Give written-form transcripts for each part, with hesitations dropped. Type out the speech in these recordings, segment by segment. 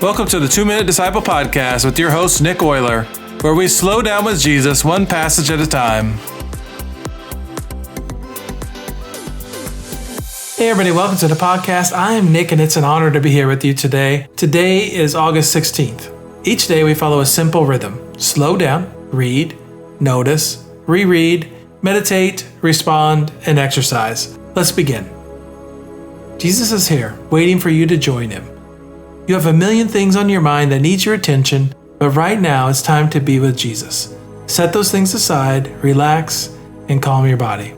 Welcome to the 2-Minute Disciple Podcast with your host, Nick Euler, where we slow down with Jesus one passage at a time. Hey everybody, welcome to the podcast. I am Nick and it's an honor to be here with you today. Today is August 16th. Each day we follow a simple rhythm. Slow down, read, notice, reread, meditate, respond, and exercise. Let's begin. Jesus is here, waiting for you to join him. You have a million things on your mind that need your attention, but right now it's time to be with Jesus. Set those things aside, relax, and calm your body.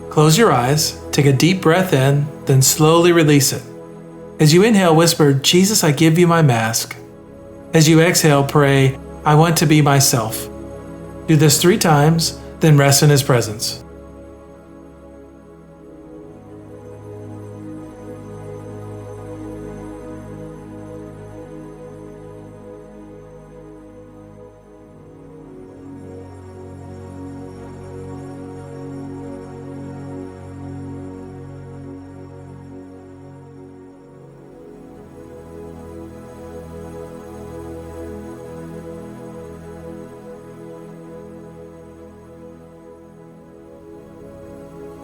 Close your eyes, take a deep breath in, then slowly release it. As you inhale, whisper, Jesus, I give you my mask. As you exhale, pray, I want to be myself. Do this 3 times, then rest in his presence.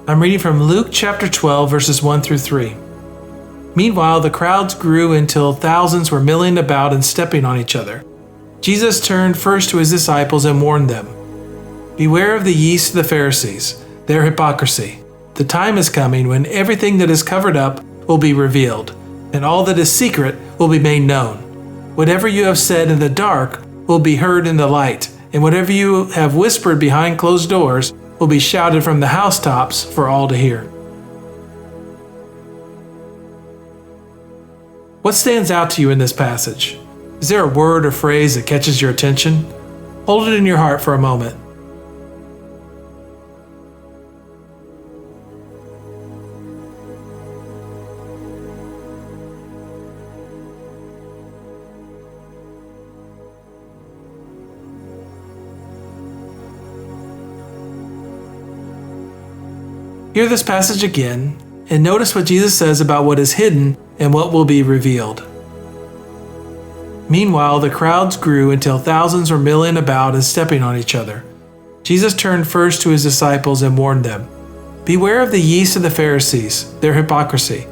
I'm reading from Luke chapter 12, verses 1 through 3. Meanwhile, the crowds grew until thousands were milling about and stepping on each other. Jesus turned first to his disciples and warned them, beware of the yeast of the Pharisees, their hypocrisy. The time is coming when everything that is covered up will be revealed, and all that is secret will be made known. Whatever you have said in the dark will be heard in the light, and whatever you have whispered behind closed doors will be shouted from the housetops for all to hear. What stands out to you in this passage? Is there a word or phrase that catches your attention? Hold it in your heart for a moment. Hear this passage again, and notice what Jesus says about what is hidden and what will be revealed. Meanwhile, the crowds grew until thousands were milling about and stepping on each other. Jesus turned first to his disciples and warned them, beware of the yeast of the Pharisees, their hypocrisy.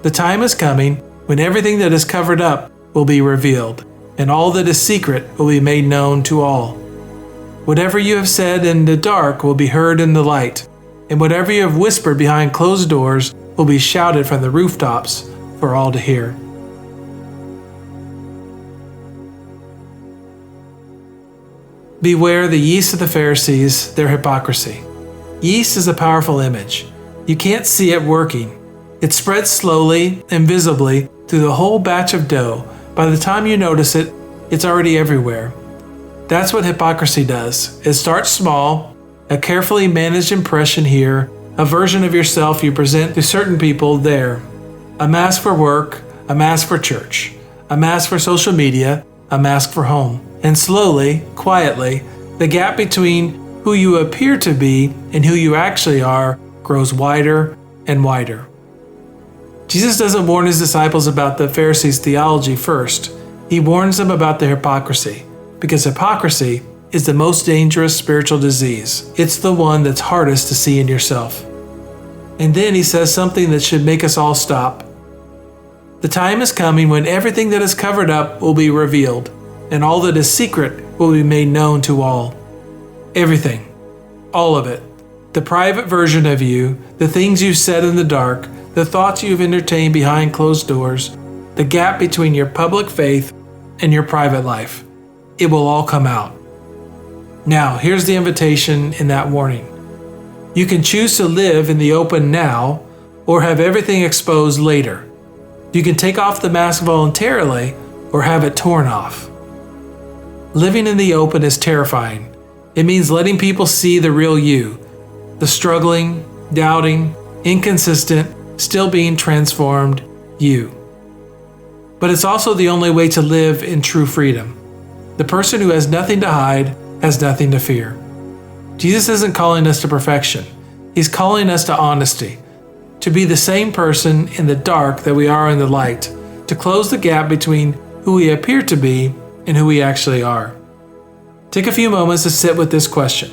The time is coming when everything that is covered up will be revealed, and all that is secret will be made known to all. Whatever you have said in the dark will be heard in the light, and whatever you have whispered behind closed doors will be shouted from the rooftops for all to hear. Beware the yeast of the Pharisees, their hypocrisy. Yeast is a powerful image. You can't see it working. It spreads slowly and visibly through the whole batch of dough. By the time you notice it, it's already everywhere. That's what hypocrisy does. It starts small, a carefully managed impression here, a version of yourself you present to certain people there. A mask for work, a mask for church, a mask for social media, a mask for home. And slowly, quietly, the gap between who you appear to be and who you actually are grows wider and wider. Jesus doesn't warn his disciples about the Pharisees' theology first. He warns them about their hypocrisy, because hypocrisy is the most dangerous spiritual disease. It's the one that's hardest to see in yourself. And then he says something that should make us all stop. The time is coming when everything that is covered up will be revealed, and all that is secret will be made known to all. Everything. All of it. The private version of you, the things you've said in the dark, the thoughts you've entertained behind closed doors, the gap between your public faith and your private life. It will all come out. Now, here's the invitation in that warning. You can choose to live in the open now, or have everything exposed later. You can take off the mask voluntarily, or have it torn off. Living in the open is terrifying. It means letting people see the real you, the struggling, doubting, inconsistent, still being transformed you. but it's also the only way to live in true freedom. The person who has nothing to hide has nothing to fear. Jesus isn't calling us to perfection. He's calling us to honesty, to be the same person in the dark that we are in the light, to close the gap between who we appear to be and who we actually are. Take a few moments to sit with this question.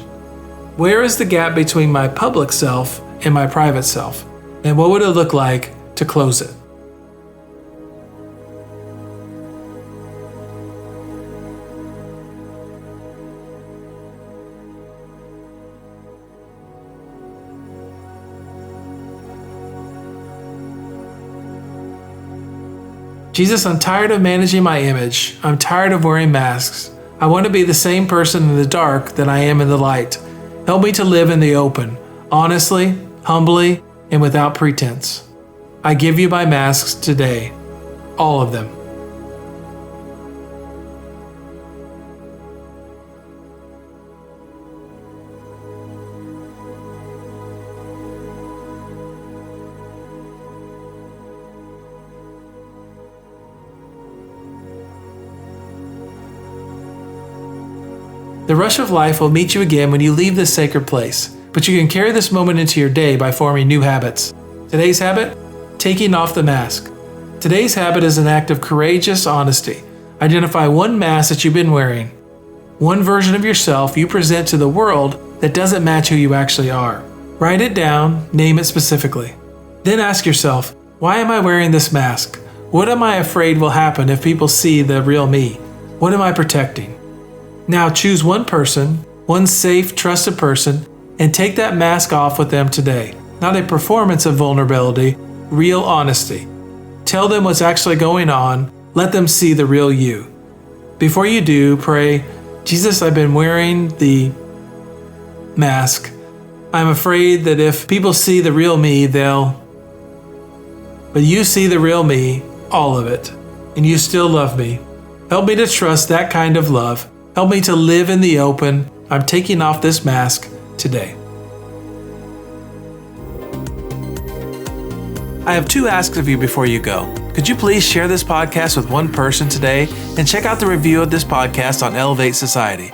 Where is the gap between my public self and my private self? And what would it look like to close it? Jesus, I'm tired of managing my image. I'm tired of wearing masks. I want to be the same person in the dark that I am in the light. Help me to live in the open, honestly, humbly, and without pretense. I give you my masks today, all of them. The rush of life will meet you again when you leave this sacred place, but you can carry this moment into your day by forming new habits. Today's habit? Taking off the mask. Today's habit is an act of courageous honesty. Identify one mask that you've been wearing, one version of yourself you present to the world that doesn't match who you actually are. Write it down, name it specifically. Then ask yourself, why am I wearing this mask? What am I afraid will happen if people see the real me? What am I protecting? Now choose one person, one safe, trusted person, and take that mask off with them today. Not a performance of vulnerability, real honesty. Tell them what's actually going on. Let them see the real you. Before you do, pray, Jesus, I've been wearing the mask. I'm afraid that if people see the real me, but you see the real me, all of it, and you still love me. Help me to trust that kind of love. Help me to live in the open. I'm taking off this mask today. I have two asks of you before you go. Could you please share this podcast with one person today and check out the review of this podcast on Elevate Society?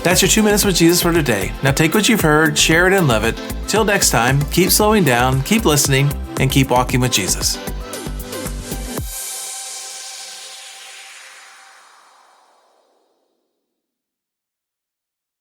That's your 2 minutes with Jesus for today. Now take what you've heard, share it, and love it. Till next time, keep slowing down, keep listening, and keep walking with Jesus.